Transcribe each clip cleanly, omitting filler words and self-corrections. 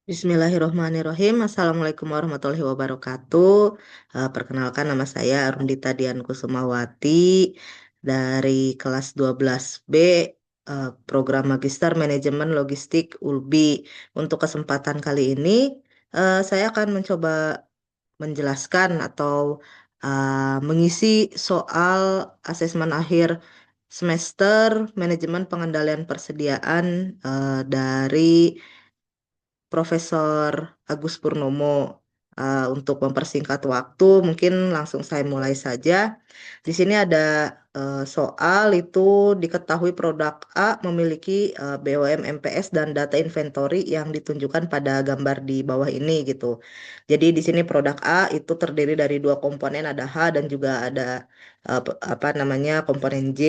Bismillahirrahmanirrahim. Assalamualaikum warahmatullahi wabarakatuh. Perkenalkan nama saya Arundita Dian Kusumawati dari kelas 12B, program Magister Manajemen Logistik ULBI. Untuk kesempatan kali ini, saya akan mencoba menjelaskan atau mengisi soal asesmen akhir semester Manajemen Pengendalian Persediaan dari Profesor Agus Purnomo. Untuk mempersingkat waktu, mungkin langsung saya mulai saja. Di sini ada soal itu diketahui produk A memiliki BOM MPS dan data inventory yang ditunjukkan pada gambar di bawah ini gitu. Jadi di sini produk A itu terdiri dari dua komponen, ada H dan juga ada apa namanya komponen J.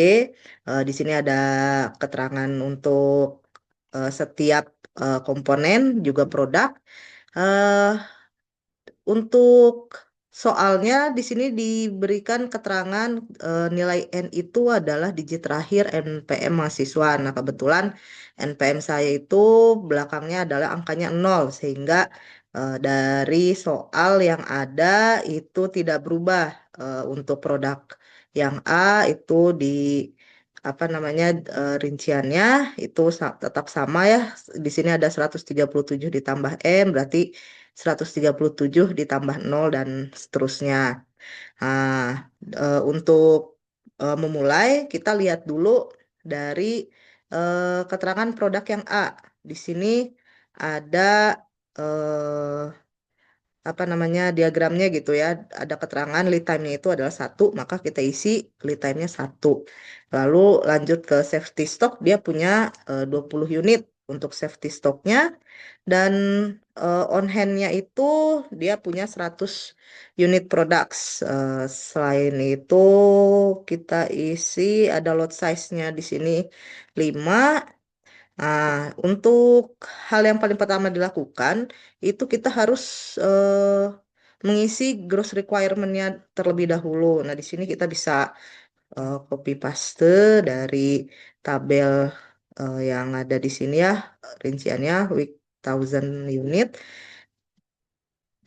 Di sini ada keterangan untuk setiap komponen juga produk. Eh, untuk soalnya di sini diberikan keterangan nilai N itu adalah digit terakhir NPM mahasiswa. Nah, kebetulan NPM saya itu belakangnya adalah angkanya 0 sehingga dari soal yang ada itu tidak berubah. Untuk produk yang A itu di apa namanya rinciannya itu tetap sama ya. Di sini ada 137 ditambah M berarti 137 ditambah 0 dan seterusnya. Nah, untuk memulai kita lihat dulu dari keterangan produk yang A. Di sini ada apa namanya diagramnya gitu ya, ada keterangan lead time-nya itu adalah 1, maka kita isi lead time-nya 1. Lalu lanjut ke safety stock, dia punya 20 unit untuk safety stocknya, dan on hand-nya itu dia punya 100 unit products. Selain itu kita isi ada lot size-nya di sini 5. Nah, untuk hal yang paling pertama dilakukan, itu kita harus mengisi gross requirement-nya terlebih dahulu. Nah, di sini kita bisa copy paste dari tabel yang ada di sini ya, rinciannya week 1000 unit.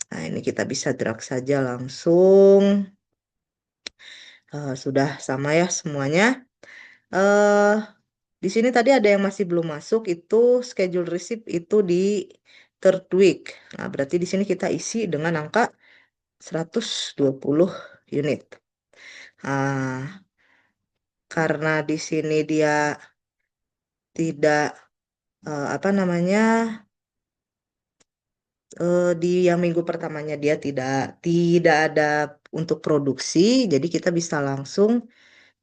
Nah, ini kita bisa drag saja langsung. Sudah sama ya semuanya. eh Di sini tadi ada yang masih belum masuk, itu schedule receipt itu di third week. Nah, berarti di sini kita isi dengan angka 120 unit. Ah, karena di sini dia tidak apa namanya di yang minggu pertamanya dia tidak ada untuk produksi, jadi kita bisa langsung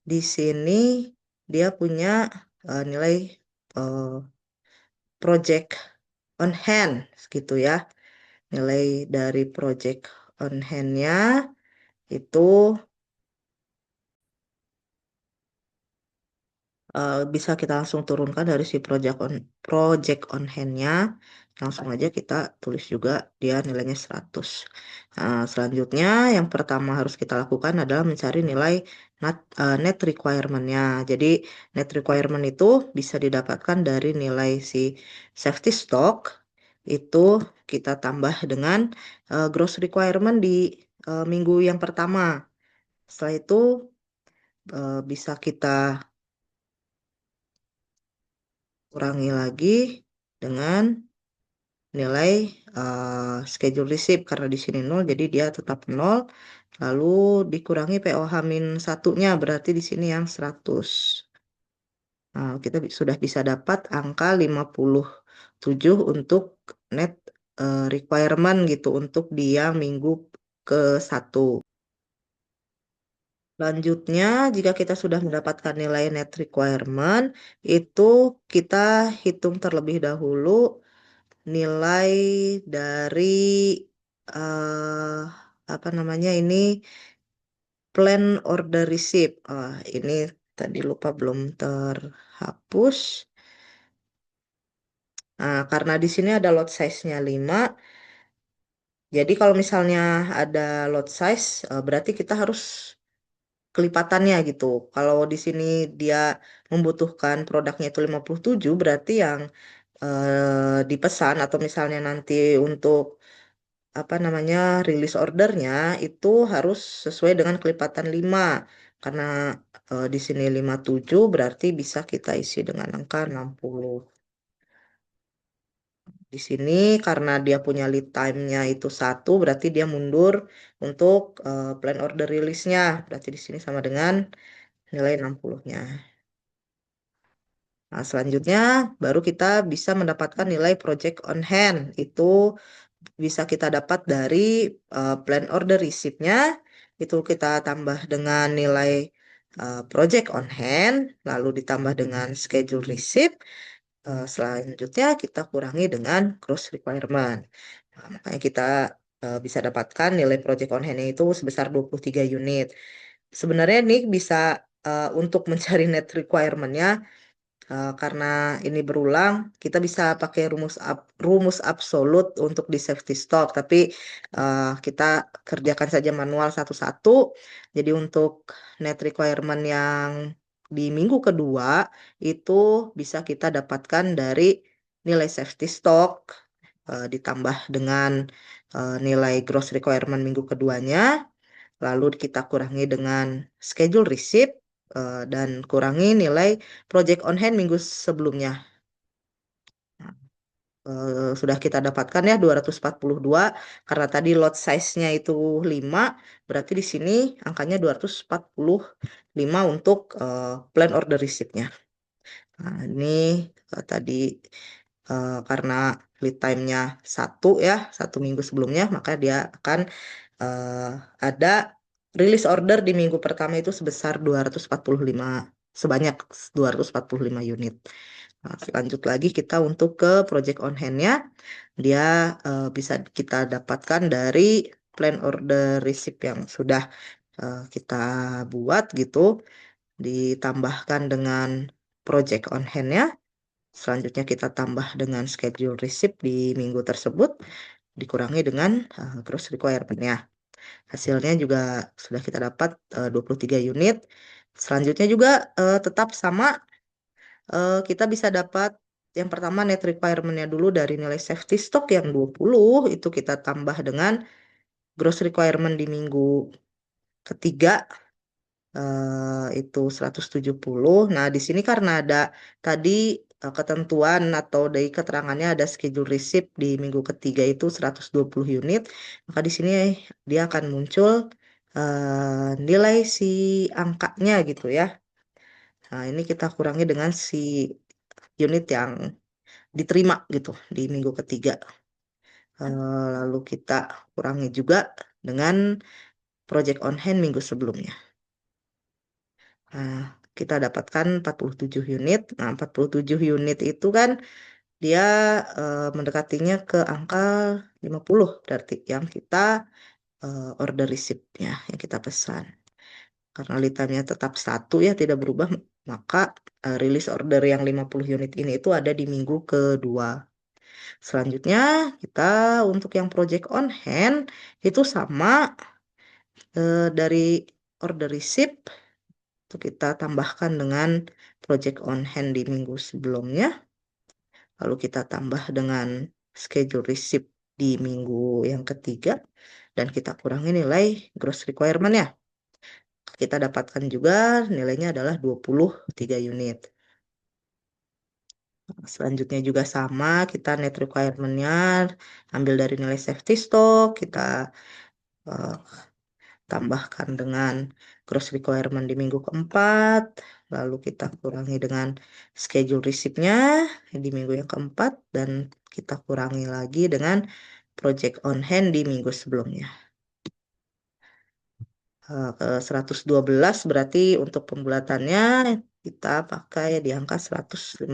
di sini dia punya nilai eh, project on hand gitu ya. Nilai dari project on hand-nya itu bisa kita langsung turunkan dari si project on hand-nya. Langsung aja kita tulis juga dia nilainya 100. Selanjutnya yang pertama harus kita lakukan adalah mencari nilai net requirement-nya. Jadi net requirement itu bisa didapatkan dari nilai si safety stock, itu kita tambah dengan gross requirement di minggu yang pertama. Setelah itu bisa kita kurangi lagi dengan nilai schedule receipt, karena di sini 0 jadi dia tetap 0, lalu dikurangi POH min satunya berarti di sini yang 100. Nah, kita sudah bisa dapat angka 57 untuk net requirement gitu untuk dia minggu ke-1. Selanjutnya, jika kita sudah mendapatkan nilai net requirement, itu kita hitung terlebih dahulu nilai dari eh apa namanya ini plan order receipt. Ini tadi lupa belum terhapus. Nah, karena di sini ada lot size-nya 5. Jadi kalau misalnya ada lot size, berarti kita harus kelipatannya gitu. Kalau di sini dia membutuhkan produknya itu 57, berarti yang dipesan atau misalnya nanti untuk apa namanya rilis ordernya itu harus sesuai dengan kelipatan 5 karena di sini 57 berarti bisa kita isi dengan angka 60. Di sini karena dia punya lead time-nya itu 1 berarti dia mundur untuk plan order rilisnya. Berarti di sini sama dengan nilai 60-nya. Nah, selanjutnya baru kita bisa mendapatkan nilai project on hand. Itu bisa kita dapat dari plan order receipt-nya. Itu kita tambah dengan nilai project on hand, lalu ditambah dengan schedule receipt. Selanjutnya kita kurangi dengan gross requirement. Nah, makanya kita bisa dapatkan nilai project on hand itu sebesar 23 unit. Sebenarnya ini bisa untuk mencari net requirement-nya karena ini berulang, kita bisa pakai rumus absolut untuk di safety stock, tapi kita kerjakan saja manual satu-satu. Jadi untuk net requirement yang di minggu kedua itu bisa kita dapatkan dari nilai safety stock ditambah dengan nilai gross requirement minggu keduanya, lalu kita kurangi dengan schedule receipt dan kurangi nilai project on hand minggu sebelumnya. Nah, sudah kita dapatkan ya 242 karena tadi lot size-nya itu 5 berarti di sini angkanya 245 untuk plan order receipt-nya. Nah, ini tadi karena lead time-nya 1 minggu sebelumnya maka dia akan eh, ada rilis order di minggu pertama itu sebesar 245 sebanyak 245 unit. Nah, lanjut lagi kita untuk ke project on hand-nya. Dia bisa kita dapatkan dari plan order receipt yang sudah kita buat gitu, ditambahkan dengan project on hand-nya. Selanjutnya kita tambah dengan schedule receipt di minggu tersebut, dikurangi dengan gross requirement-nya. Hasilnya juga sudah kita dapat 23 unit. Selanjutnya juga tetap sama, kita bisa dapat yang pertama net requirement-nya dulu dari nilai safety stock yang 20, itu kita tambah dengan gross requirement di minggu ketiga itu 170. Nah, di sini karena ada tadi ketentuan atau dari keterangannya ada schedule receipt di minggu ketiga itu 120 unit, maka di sini dia akan muncul nilai si angkanya gitu ya. Nah, ini kita kurangi dengan si unit yang diterima gitu di minggu ketiga. Lalu kita kurangi juga dengan project on hand minggu sebelumnya. Nah, kita dapatkan 47 unit. Nah, 47 unit itu kan dia mendekatinya ke angka 50 berarti yang kita order receipt-nya yang kita pesan. Karena lead time-nya tetap 1 ya, tidak berubah, maka rilis order yang 50 unit ini itu ada di minggu kedua. Selanjutnya, kita untuk yang project on hand itu sama dari order receipt itu kita tambahkan dengan project on hand di minggu sebelumnya. Lalu kita tambah dengan schedule receipt di minggu yang ketiga dan kita kurangi nilai gross requirement-nya. Kita dapatkan juga nilainya adalah 23 unit. Selanjutnya juga sama, kita net requirement-nya ambil dari nilai safety stock, kita eh, tambahkan dengan gross requirement di minggu keempat, lalu kita kurangi dengan schedule receipt-nya di minggu yang keempat, dan kita kurangi lagi dengan project on hand di minggu sebelumnya. 112 berarti untuk pembulatannya kita pakai di angka 115.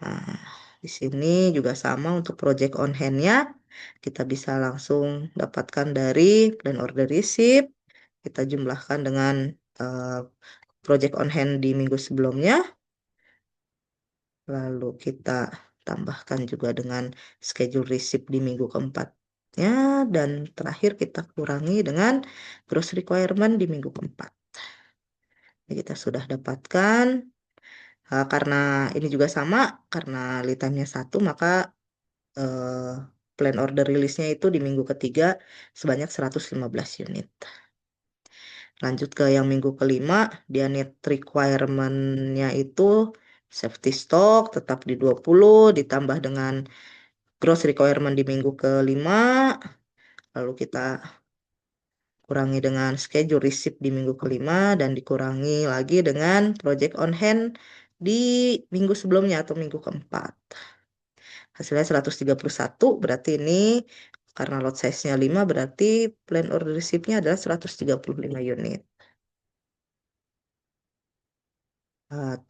Nah, di sini juga sama untuk project on hand-nya. Kita bisa langsung dapatkan dari plan order receipt. Kita jumlahkan dengan project on hand di minggu sebelumnya. Lalu kita tambahkan juga dengan schedule receipt di minggu keempatnya. Dan terakhir kita kurangi dengan gross requirement di minggu keempat. Jadi kita sudah dapatkan Karena ini juga sama, karena lead time-nya satu, maka eh, plan order rilisnya itu di minggu ketiga sebanyak 115 unit. Lanjut ke yang minggu kelima, dia need requirement-nya itu safety stock tetap di 20, ditambah dengan gross requirement di minggu kelima, lalu kita kurangi dengan schedule receipt di minggu kelima, dan dikurangi lagi dengan project on hand di minggu sebelumnya atau minggu keempat. Hasilnya 131, berarti ini karena lot size-nya 5, berarti plan order receipt-nya adalah 135 unit.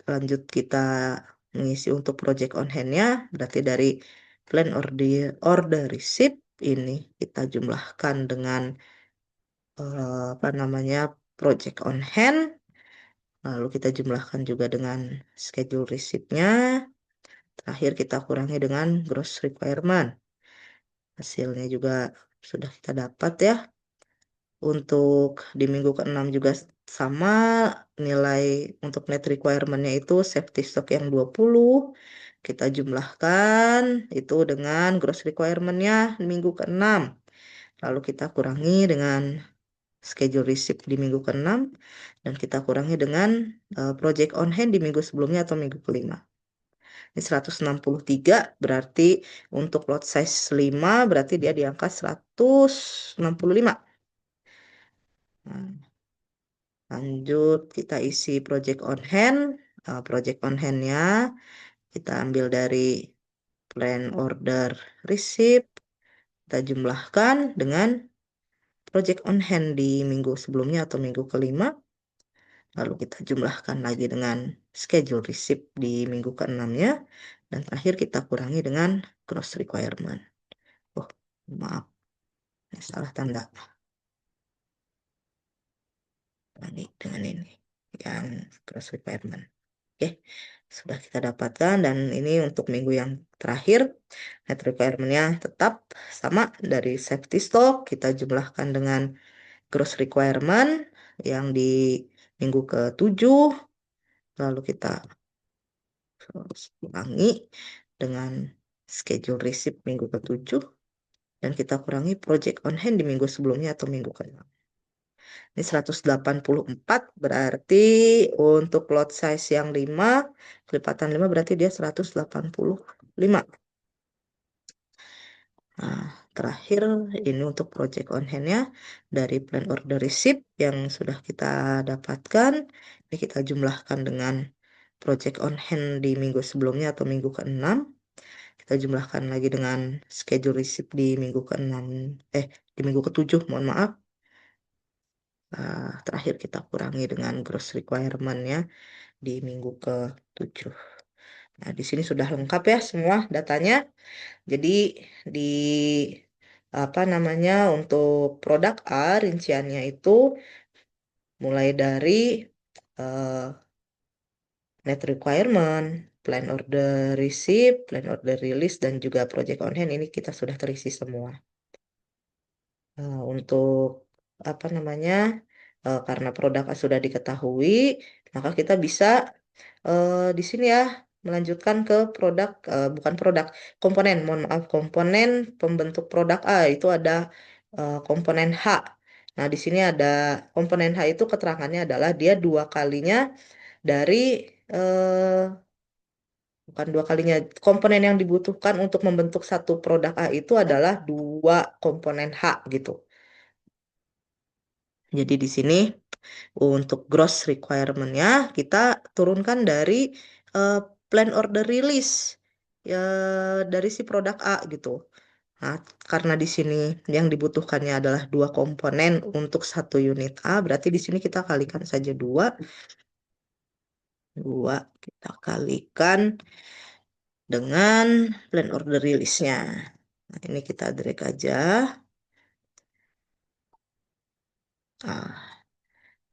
Lanjut kita mengisi untuk project on hand-nya, berarti dari plan order receipt ini kita jumlahkan dengan apa namanya project on hand, lalu kita jumlahkan juga dengan schedule receipt-nya, terakhir kita kurangi dengan gross requirement. Hasilnya juga sudah kita dapat ya. Untuk di minggu ke-6 juga sama, nilai untuk net requirement-nya itu safety stock yang 20. Kita jumlahkan itu dengan gross requirement-nya di minggu ke-6. Lalu kita kurangi dengan schedule receipt di minggu ke-6. Dan kita kurangi dengan project on hand di minggu sebelumnya atau minggu kelima. Ini 163, berarti untuk lot size 5 berarti dia di angka 165. Nah, lanjut kita isi project on hand. Project on hand-nya kita ambil dari plan order receipt, kita jumlahkan dengan project on hand di minggu sebelumnya atau minggu kelima. Lalu kita jumlahkan lagi dengan schedule receipt di minggu ke-6-nya. Dan terakhir kita kurangi dengan gross requirement. Oh, maaf, ini salah tanda. Kurangi dengan ini, yang gross requirement. Oke, sudah kita dapatkan, dan ini untuk minggu yang terakhir net requirement-nya tetap sama, dari safety stock kita jumlahkan dengan gross requirement yang di minggu ke-7, lalu kita kurangi dengan schedule receipt minggu ke-7, dan kita kurangi project on hand di minggu sebelumnya atau minggu ke-6. Ini 184, berarti untuk lot size yang 5, kelipatan 5 berarti dia 185. Nah, terakhir ini untuk project on hand-nya dari plan order receipt yang sudah kita dapatkan. Ini kita jumlahkan dengan project on hand di minggu sebelumnya atau minggu ke-6. Kita jumlahkan lagi dengan schedule receipt di minggu ke-6, di minggu ke-7, mohon maaf. Terakhir kita kurangi dengan gross requirement-nya di minggu ke-7. Nah, di sini sudah lengkap ya semua datanya. Jadi di apa namanya untuk produk A rinciannya itu mulai dari eh, net requirement, plan order receipt, plan order release, dan juga project on hand, ini kita sudah terisi semua. Untuk apa namanya karena produk A sudah diketahui, maka kita bisa di sini ya melanjutkan ke produk, bukan produk, komponen, mohon maaf, komponen pembentuk produk A itu ada komponen H. Nah, di sini ada komponen H, itu keterangannya adalah dia dua kalinya dari bukan dua kalinya, komponen yang dibutuhkan untuk membentuk satu produk A itu adalah dua komponen H gitu. Jadi di sini untuk gross requirement-nya kita turunkan dari eh, plan order release ya, dari si produk A gitu. Nah, karena di sini yang dibutuhkannya adalah dua komponen untuk satu unit A, berarti di sini kita kalikan saja dua. Dua kita kalikan dengan plan order release-nya. Nah, ini kita drag aja. Nah,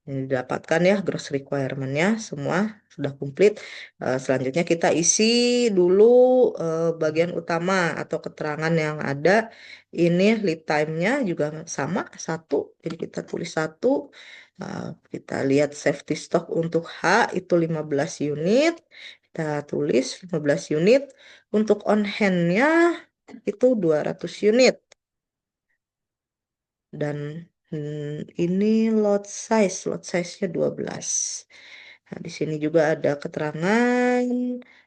Ini didapatkan ya gross requirement-nya semua sudah komplit. Selanjutnya kita isi dulu bagian utama atau keterangan yang ada. Ini lead time-nya juga sama satu. Jadi kita tulis satu. Kita lihat safety stock untuk H itu 15 unit. Kita tulis 15 unit. Untuk on hand-nya itu 200 unit. Dan ini lot size-nya 12. Nah, di sini juga ada keterangan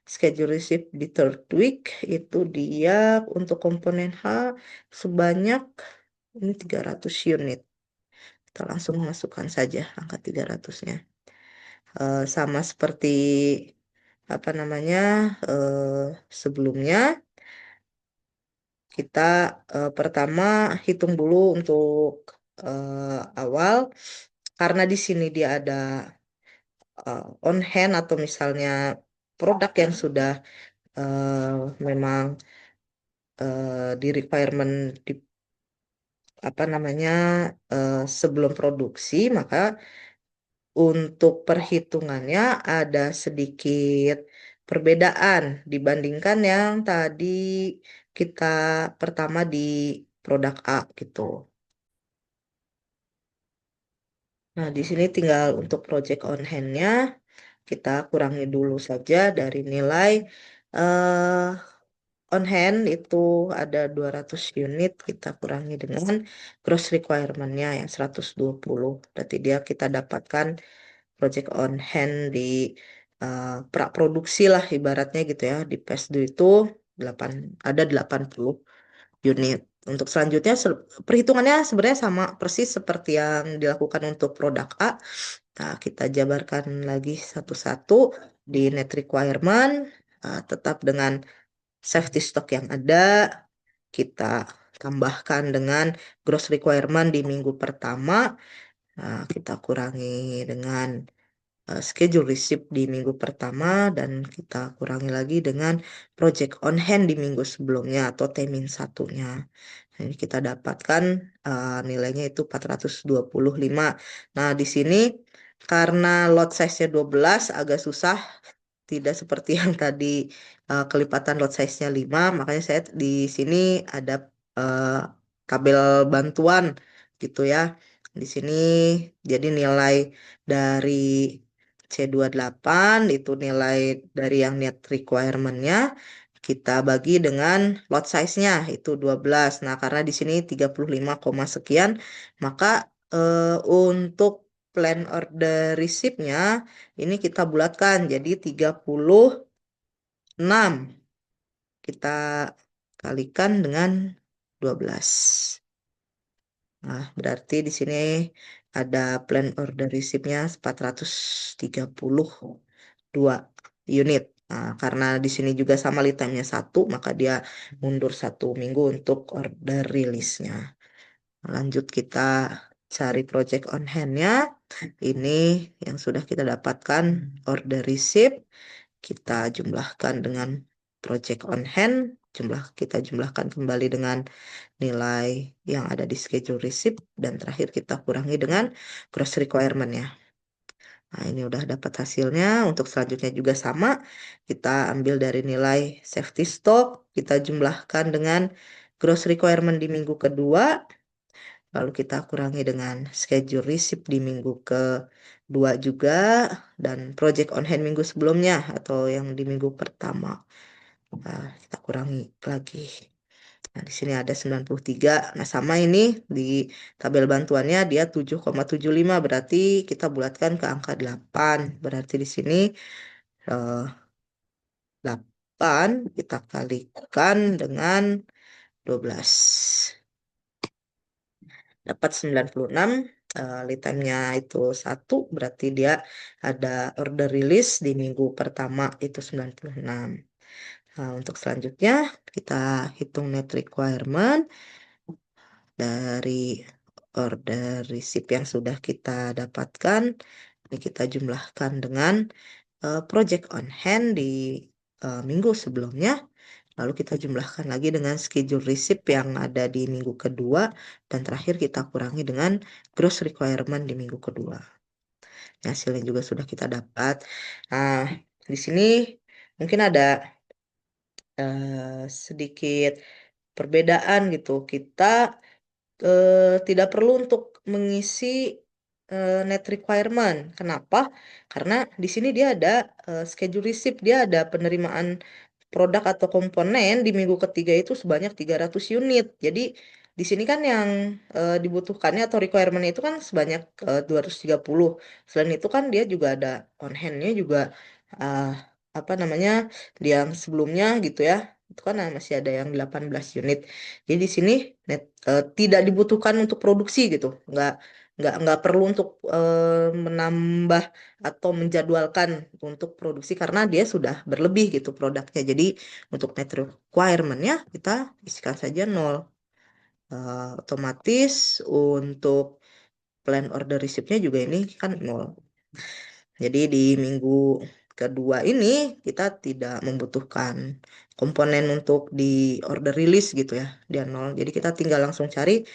schedule receipt di third week itu dia untuk komponen H sebanyak ini 300 unit. Kita langsung masukkan saja angka 300-nya. Sama seperti apa namanya sebelumnya kita pertama hitung dulu untuk awal karena di sini dia ada on hand atau misalnya produk yang sudah memang di requirement di apa namanya sebelum produksi, maka untuk perhitungannya ada sedikit perbedaan dibandingkan yang tadi kita pertama di produk A gitu. Nah, di sini tinggal untuk project on hand-nya kita kurangi dulu saja dari nilai eh on hand itu ada 200 unit, kita kurangi dengan gross requirement-nya yang 120. Berarti dia kita dapatkan project on hand di praproduksi lah ibaratnya gitu ya. Di PESDU itu 8, ada 80 unit. Untuk selanjutnya perhitungannya sebenarnya sama persis seperti yang dilakukan untuk produk A. Nah, kita jabarkan lagi satu-satu di net requirement, tetap dengan safety stock yang ada, kita tambahkan dengan gross requirement di minggu pertama, kita kurangi dengan schedule receipt di minggu pertama, dan kita kurangi lagi dengan project on hand di minggu sebelumnya atau T-1-nya. Ini kita dapatkan nilainya itu 425. Nah, di sini karena lot size-nya 12 agak susah, tidak seperti yang tadi kelipatan lot size-nya 5, makanya saya di sini ada eh, tabel bantuan gitu ya. Di sini jadi nilai dari C28 itu nilai dari yang net requirement-nya kita bagi dengan lot size-nya itu 12. Nah, karena di sini 35, sekian, maka untuk plan order receipt-nya ini kita bulatkan jadi 36. Kita kalikan dengan 12. Nah, berarti di sini ada plan order receipt-nya 432 unit. Nah, karena di sini juga sama lead time-nya 1, maka dia mundur 1 minggu untuk order rilisnya. Lanjut kita cari project on hand-nya. Ini yang sudah kita dapatkan order receipt. Kita jumlahkan dengan project on hand. Kita jumlahkan kembali dengan nilai yang ada di schedule receipt, dan terakhir kita kurangi dengan gross requirement-nya. Nah, ini udah dapat hasilnya. Untuk selanjutnya juga sama. Kita ambil dari nilai safety stock, kita jumlahkan dengan gross requirement di minggu kedua, lalu kita kurangi dengan schedule receipt di minggu kedua juga, dan project on hand minggu sebelumnya atau yang di minggu pertama. Nah, kita kurangi lagi. Nah, di sini ada 93. Nah, sama ini di tabel bantuannya dia 7,75, berarti kita bulatkan ke angka 8. Berarti di sini eh, 8 kita kalikan dengan 12. Dapat 96. Lead time-nya itu 1, berarti dia ada order release di minggu pertama itu 96. Nah, untuk selanjutnya kita hitung net requirement dari order receipt yang sudah kita dapatkan. Ini kita jumlahkan dengan project on hand di minggu sebelumnya. Lalu kita jumlahkan lagi dengan schedule receipt yang ada di minggu kedua. Dan terakhir kita kurangi dengan gross requirement di minggu kedua. Hasilnya juga sudah kita dapat. Nah, di sini mungkin ada sedikit perbedaan gitu. Kita tidak perlu untuk mengisi net requirement. Kenapa? Karena di sini dia ada schedule receipt, dia ada penerimaan produk atau komponen di minggu ketiga itu sebanyak 300 unit. Jadi di sini kan yang dibutuhkannya atau requirement itu kan sebanyak 230. Selain itu kan dia juga ada on hand-nya juga eh, apa namanya di yang sebelumnya gitu ya. Itu kan masih ada yang 18 unit. Jadi di sini tidak dibutuhkan untuk produksi gitu. Nggak perlu untuk menambah atau menjadwalkan untuk produksi karena dia sudah berlebih gitu produknya. Jadi untuk net requirement-nya kita isikan saja nol. Otomatis untuk plan order receipt-nya juga ini kan nol. Jadi di minggu kedua ini kita tidak membutuhkan komponen untuk di order release gitu ya, dia nol. Jadi kita tinggal langsung cari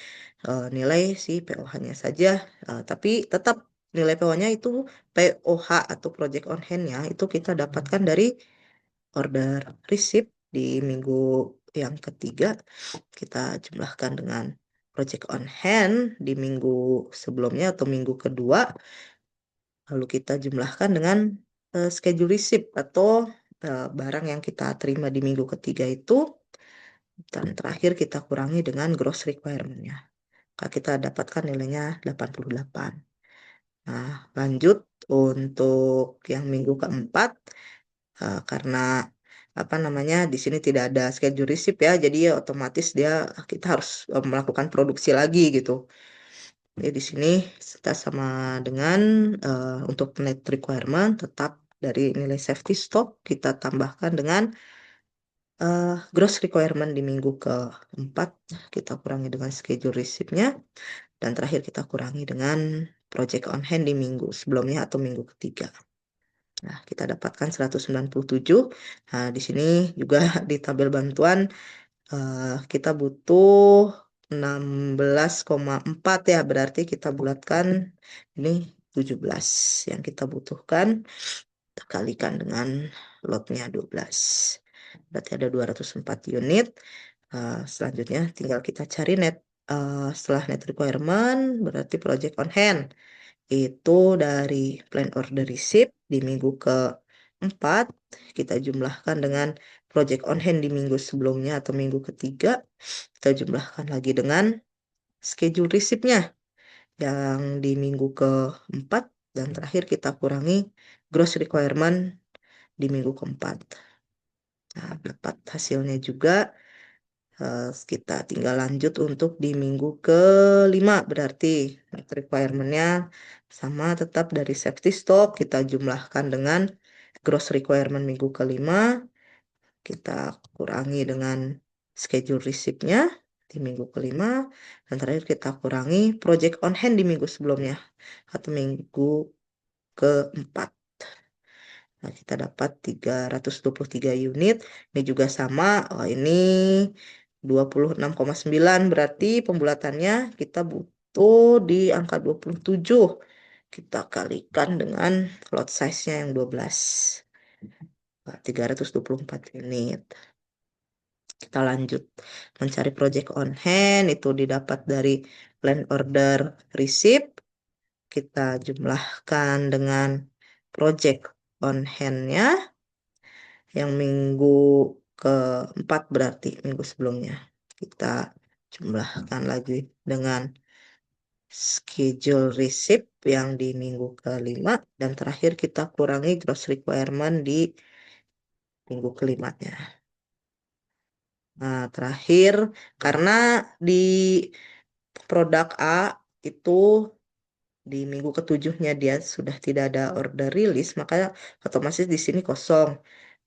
nilai si POH-nya saja. Tapi tetap nilai POH-nya itu POH atau project on hand-nya itu kita dapatkan dari order receipt di minggu yang ketiga. Kita jumlahkan dengan project on hand di minggu sebelumnya atau minggu kedua. Lalu kita jumlahkan dengan schedule receipt atau barang yang kita terima di minggu ketiga itu. Dan terakhir kita kurangi dengan gross requirement-nya. Maka kita dapatkan nilainya 88. Nah, lanjut untuk yang minggu keempat. Karena apa namanya di sini tidak ada schedule receipt ya, jadi ya otomatis kita harus melakukan produksi lagi gitu. Jadi di sini kita sama dengan untuk net requirement tetap dari nilai safety stock kita tambahkan dengan gross requirement di minggu keempat kita kurangi dengan schedule receipt-nya dan terakhir kita kurangi dengan project on hand di minggu sebelumnya atau minggu ketiga. Nah, kita dapatkan 197. Nah, di sini juga di tabel bantuan kita butuh 16,4 ya, berarti kita bulatkan ini 17 yang kita butuhkan, kita kalikan dengan lotnya 12. Berarti ada 204 unit. Selanjutnya tinggal kita cari setelah net requirement, berarti project on hand. Itu dari plan order receipt di minggu keempat, kita jumlahkan dengan project on hand di minggu sebelumnya atau minggu ketiga, kita jumlahkan lagi dengan schedule receipt-nya yang di minggu keempat, dan terakhir kita kurangi gross requirement di minggu keempat. Nah, dapat hasilnya juga. Kita tinggal lanjut untuk di minggu kelima, berarti net requirement-nya sama tetap dari safety stock kita jumlahkan dengan gross requirement minggu kelima, kita kurangi dengan schedule receipt-nya di minggu kelima, dan terakhir kita kurangi project on hand di minggu sebelumnya atau minggu keempat. Nah, kita dapat 323 unit. Ini juga sama. Oh, ini 26,9. Berarti pembulatannya kita butuh di angka 27. Kita kalikan dengan lot size-nya yang 12. Nah, 324 unit. Kita lanjut mencari project on hand. Itu didapat dari plan order receipt. Kita jumlahkan dengan project on hand-nya yang minggu keempat, berarti minggu sebelumnya. Kita jumlahkan lagi dengan schedule receipt yang di minggu kelima, dan terakhir kita kurangi gross requirement di minggu kelimanya. Nah, terakhir karena di produk A itu di minggu ketujuhnya dia sudah tidak ada order rilis, maka otomatis di sini kosong.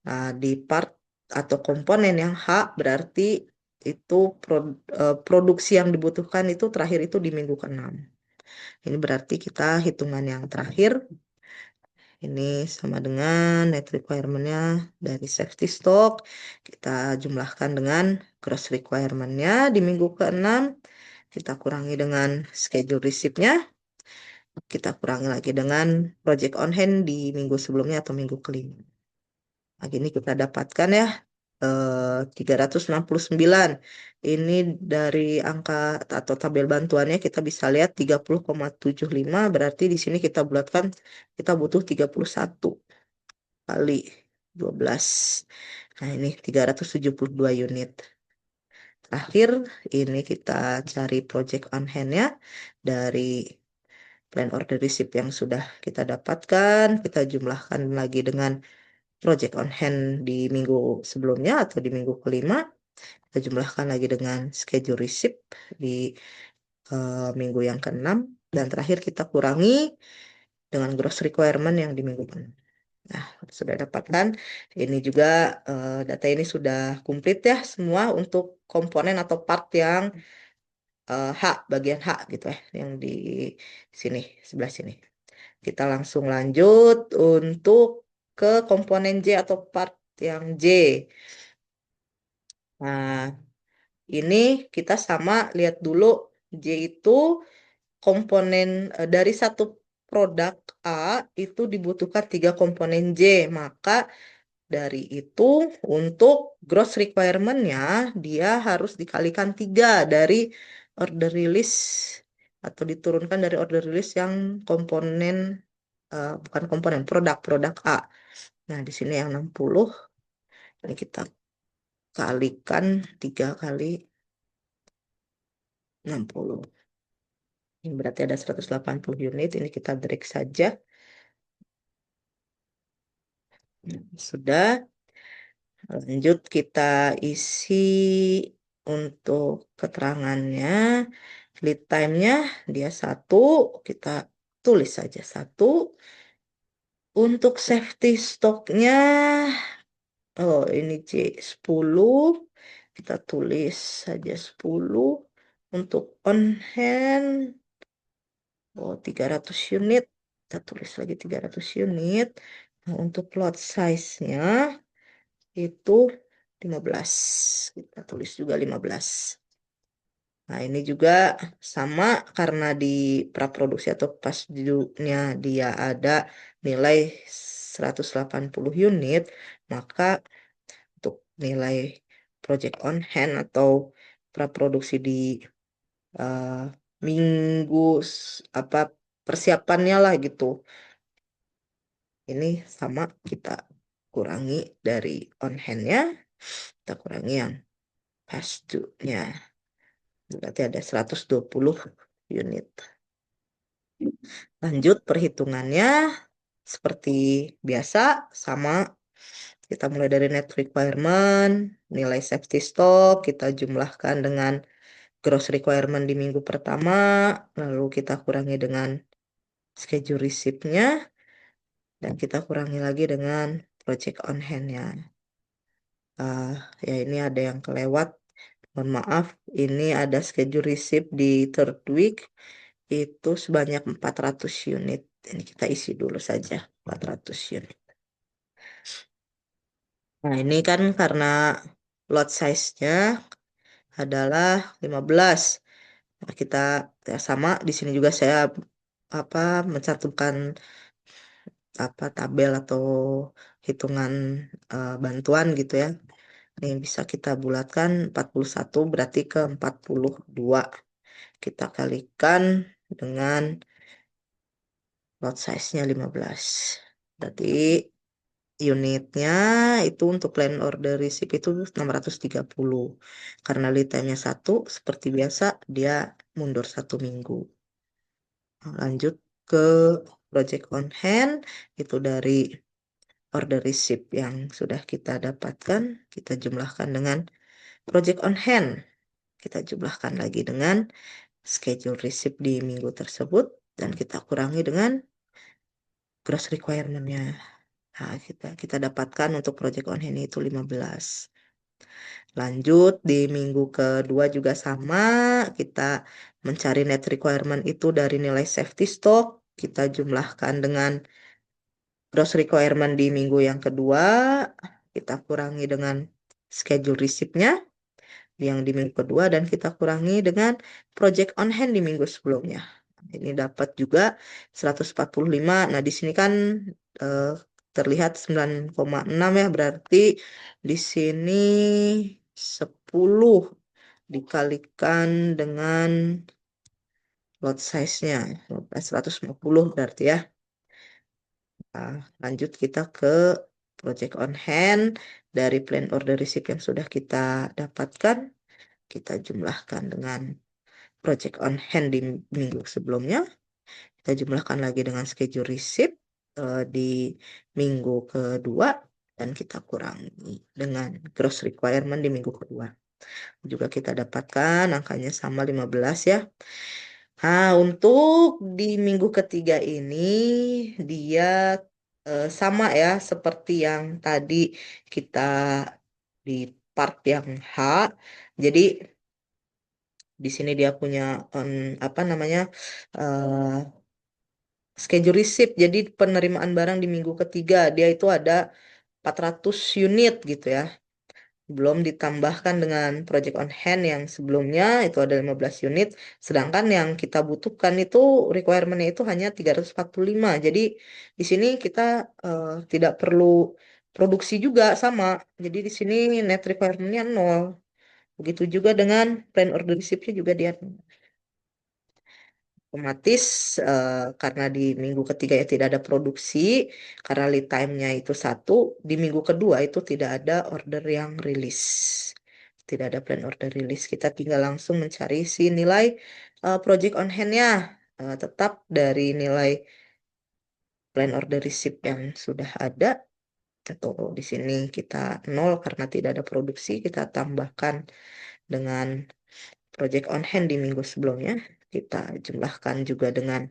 Nah, di part atau komponen yang H berarti itu produksi yang dibutuhkan itu terakhir itu di minggu ke-6. Ini berarti kita hitungan yang terakhir. Ini sama dengan net requirement-nya dari safety stock. Kita jumlahkan dengan gross requirement-nya di minggu ke-6. Kita kurangi dengan schedule receipt-nya. kita kurangi lagi dengan project on hand di minggu sebelumnya atau minggu kelima. Nah, gini kita dapatkan ya 369. Ini dari angka atau tabel bantuannya kita bisa lihat 30,75, berarti di sini kita bulatkan kita butuh 31 kali 12. Nah, ini 372 unit. Terakhir, ini kita cari project on hand-nya dari plan order receipt yang sudah kita dapatkan. Kita jumlahkan lagi dengan project on hand di minggu sebelumnya atau di minggu kelima. Kita jumlahkan lagi dengan schedule receipt di minggu yang keenam. Dan terakhir kita kurangi dengan gross requirement yang di minggu keenam. Nah, sudah dapatkan. Ini juga data ini sudah komplit ya semua untuk komponen atau part yang H, bagian H gitu ya, yang di sini, sebelah sini. Kita langsung lanjut untuk ke komponen J atau part yang J. Nah, ini kita sama lihat dulu J itu komponen dari satu produk A itu dibutuhkan 3 komponen J. Maka dari itu untuk gross requirement-nya dia harus dikalikan 3 dari order release atau diturunkan dari order release yang komponen bukan komponen produk A. Nah, di sini yang 60 ini kita kalikan 3 kali 60. Ini berarti ada 180 unit. Ini kita break saja. Sudah. Lanjut kita isi untuk keterangannya. Lead time-nya dia 1. Kita tulis saja 1. Untuk safety stock-nya, oh ini C10. Kita tulis saja 10. Untuk on hand, oh 300 unit. Kita tulis lagi 300 unit. Nah, untuk lot size-nya itu 15. Kita tulis juga 15. Nah, ini juga sama karena di praproduksi atau pas duduknya dia ada nilai 180 unit, maka untuk nilai project on hand atau praproduksi di eh, minggu apa persiapannya lah gitu. Ini sama kita kurangi dari on hand-nya, kita kurangi yang past due-nya. Berarti ada 120 unit. Lanjut perhitungannya seperti biasa sama. Kita mulai dari net requirement, nilai safety stock, kita jumlahkan dengan gross requirement di minggu pertama, lalu kita kurangi dengan schedule receipt-nya, dan kita kurangi lagi dengan project on hand-nya. Ya ini ada yang kelewat. Mohon maaf, ini ada schedule receipt di third week itu sebanyak 400 unit. Ini kita isi dulu saja 400 unit. Nah, ini kan karena lot size-nya adalah 15. Nah, kita ya sama di sini juga saya apa mencantumkan tabel atau hitungan bantuan gitu ya. Ini bisa kita bulatkan 41 berarti ke 42. Kita kalikan dengan lot size-nya 15. Berarti unitnya itu untuk plan order receipt itu 630. Karena lead time-nya 1, seperti biasa dia mundur 1 minggu. Nah, lanjut ke project on hand, itu dari order receipt yang sudah kita dapatkan, kita jumlahkan dengan project on hand. Kita jumlahkan lagi dengan schedule receipt di minggu tersebut, dan kita kurangi dengan gross requirement-nya. Nah, kita dapatkan untuk project on hand itu 15. Lanjut di minggu kedua juga sama, kita mencari net requirement itu dari nilai safety stock, kita jumlahkan dengan gross requirement di minggu yang kedua, kita kurangi dengan schedule receipt-nya yang di minggu kedua, dan kita kurangi dengan project on hand di minggu sebelumnya. Ini dapat juga 145. Nah, di sini kan eh, terlihat 9,6 ya, berarti di sini 10 dikalikan dengan lot size-nya 150 berarti ya. Nah, lanjut kita ke project on hand dari plan order receipt yang sudah kita dapatkan. Kita jumlahkan dengan project on hand di minggu sebelumnya. Kita jumlahkan lagi dengan schedule receipt di minggu kedua. Dan kita kurangi dengan gross requirement di minggu kedua. Juga kita dapatkan angkanya sama 15 ya. Nah, untuk di minggu ketiga ini dia sama ya seperti yang tadi kita di part yang H. Jadi di sini dia punya apa namanya eh, schedule receipt. Jadi penerimaan barang di minggu ketiga dia itu ada 400 unit gitu ya. Belum ditambahkan dengan project on hand yang sebelumnya itu ada 15 unit. Sedangkan yang kita butuhkan itu requirement-nya itu hanya 345. Jadi di sini kita tidak perlu produksi juga sama. Jadi di sini net requirement-nya nol. Begitu juga dengan plan order receipt-nya juga dia otomatis karena di minggu ketiga ya tidak ada produksi, karena lead time-nya itu satu, di minggu kedua itu tidak ada order yang rilis. Tidak ada plan order rilis. Kita tinggal langsung mencari si nilai project on hand-nya. Tetap dari nilai plan order receipt yang sudah ada, atau di sini kita nol karena tidak ada produksi, kita tambahkan dengan project on hand di minggu sebelumnya. Kita jumlahkan juga dengan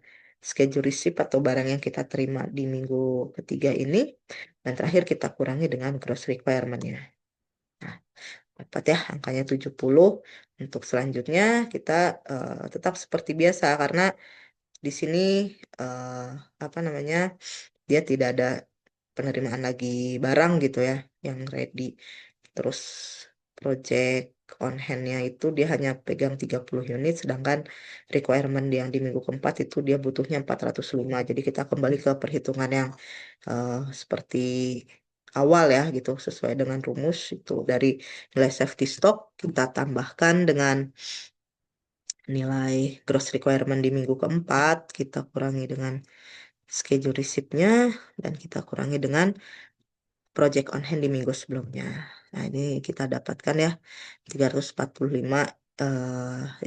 schedule receipt atau barang yang kita terima di minggu ketiga ini. Dan terakhir kita kurangi dengan gross requirement-nya. Nah, dapat ya angkanya 70. Untuk selanjutnya kita tetap seperti biasa karena di sini eh, apa namanya dia tidak ada penerimaan lagi barang gitu ya yang ready. Terus project on hand-nya itu dia hanya pegang 30 unit, sedangkan requirement yang di minggu keempat itu dia butuhnya 405. Jadi kita kembali ke perhitungan yang seperti awal ya gitu, sesuai dengan rumus itu dari nilai safety stock kita tambahkan dengan nilai gross requirement di minggu keempat, kita kurangi dengan schedule receipt-nya, dan kita kurangi dengan project on hand di minggu sebelumnya. Nah, ini kita dapatkan ya 345.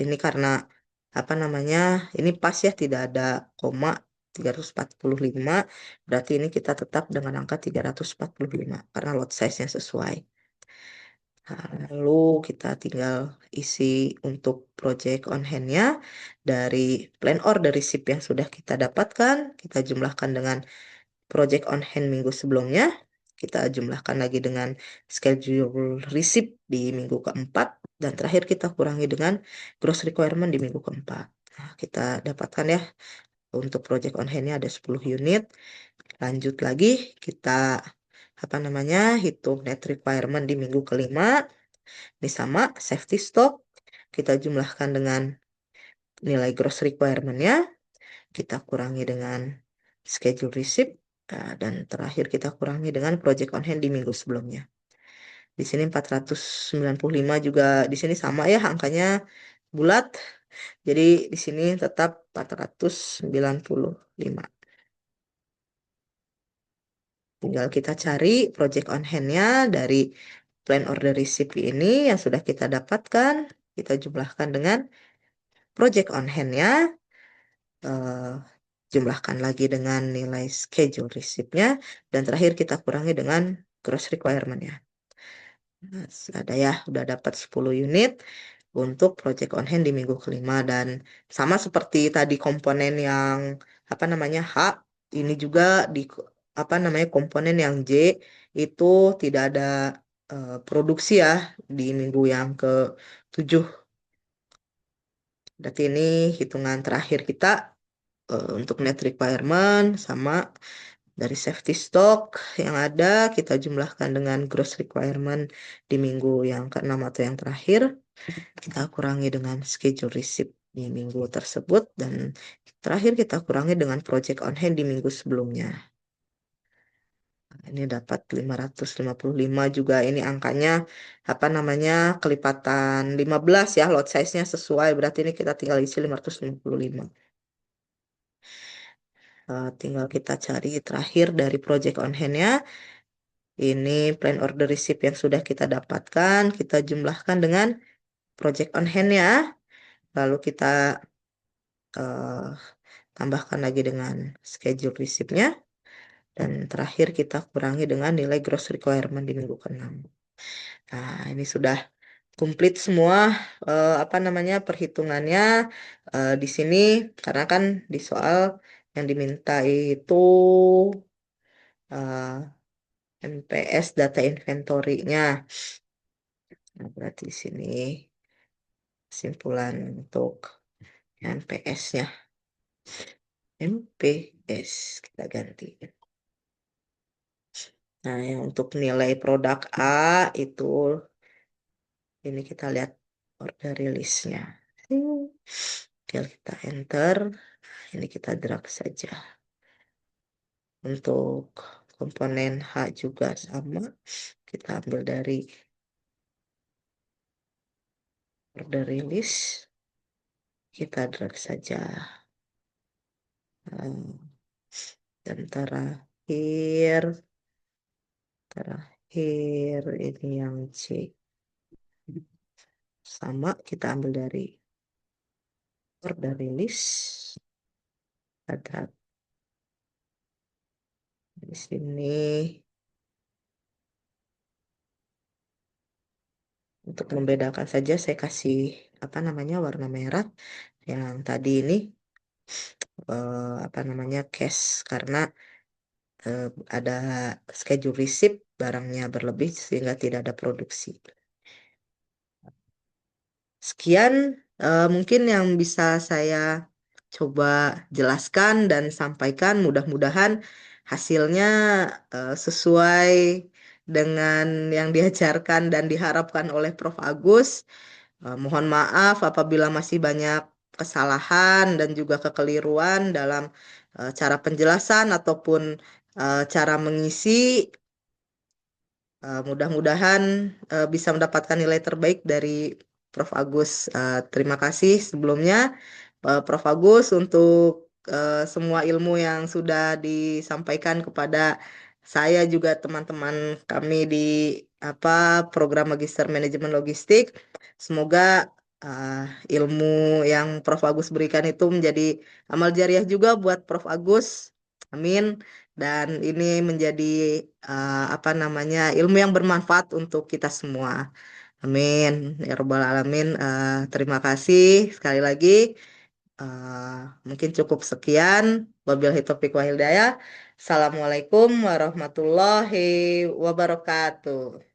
Ini karena apa namanya? Ini pas ya tidak ada koma 345. Berarti ini kita tetap dengan angka 345 karena lot size-nya sesuai. Nah, lalu kita tinggal isi untuk project on hand-nya dari plan order receipt yang sudah kita dapatkan, kita jumlahkan dengan project on hand minggu sebelumnya. Kita jumlahkan lagi dengan schedule receipt di minggu keempat. Dan terakhir kita kurangi dengan gross requirement di minggu keempat. Nah, kita dapatkan ya untuk project on hand-nya ada 10 unit. Lanjut lagi kita apa namanya hitung net requirement di minggu kelima. Ini sama safety stock. Kita jumlahkan dengan nilai gross requirement-nya. Kita kurangi dengan schedule receipt. Dan terakhir kita kurangi dengan project on hand di minggu sebelumnya. Di sini 495 juga di sini sama ya angkanya bulat. Jadi di sini tetap 495. Tinggal kita cari project on hand-nya dari plan order receipt ini yang sudah kita dapatkan. Kita jumlahkan dengan project on hand-nya. eh, Jumlahkan lagi dengan nilai schedule receipt-nya. Dan terakhir kita kurangi dengan gross requirement-nya. Nah, ada ya, udah dapat 10 unit untuk project on hand di minggu kelima. Dan sama seperti tadi komponen yang apa namanya H, ini juga di apa namanya komponen yang J itu tidak ada produksi ya di minggu yang ke-7. Berarti ini hitungan terakhir kita untuk net requirement sama dari safety stock yang ada kita jumlahkan dengan gross requirement di minggu yang ke-6 atau yang terakhir. Kita kurangi dengan schedule receipt di minggu tersebut dan terakhir kita kurangi dengan project on hand di minggu sebelumnya. Ini dapat 555 juga ini angkanya apa namanya kelipatan 15 ya lot size-nya sesuai berarti ini kita tinggal isi 555. Tinggal kita cari terakhir dari project on hand-nya. Ini plan order receipt yang sudah kita dapatkan, kita jumlahkan dengan project on hand-nya. Lalu kita eh, tambahkan lagi dengan schedule receipt-nya. Dan terakhir kita kurangi dengan nilai gross requirement di minggu ke-6. Nah, ini sudah komplit semua apa namanya perhitungannya di sini karena kan di soal yang diminta itu MPS data inventory-nya. Nah, berarti di sini kesimpulan untuk MPS-nya. MPS kita ganti. Nah, yang untuk nilai produk A itu ini kita lihat order rilisnya. Tinggal kita enter. Ini kita drag saja. Untuk komponen H juga sama. Kita ambil dari order rilis. Kita drag saja. Dan terakhir ini yang C. Sama kita ambil dari order rilis. Kita drag di sini. Untuk membedakan saja saya kasih apa namanya warna merah yang tadi ini apa namanya cash karena eh, ada schedule receipt barangnya berlebih sehingga tidak ada produksi. Sekian mungkin yang bisa saya coba jelaskan dan sampaikan. Mudah-mudahan hasilnya sesuai dengan yang diajarkan dan diharapkan oleh Prof. Agus. Mohon maaf apabila masih banyak kesalahan dan juga kekeliruan dalam cara penjelasan ataupun cara mengisi. Mudah-mudahan bisa mendapatkan nilai terbaik dari Prof. Agus. Terima kasih sebelumnya, Prof. Agus, untuk semua ilmu yang sudah disampaikan kepada saya juga teman-teman kami di apa program Magister Manajemen Logistik. Semoga uh, ilmu yang Prof. Agus berikan itu menjadi amal jariah juga buat Prof. Agus. Amin. Dan ini menjadi apa namanya ilmu yang bermanfaat untuk kita semua. Amin. Ya Rabbal Alamin. Terima kasih sekali lagi. Eh, Mungkin cukup sekian. Wabillahi taufiq wa hidayah. Assalamualaikum warahmatullahi wabarakatuh.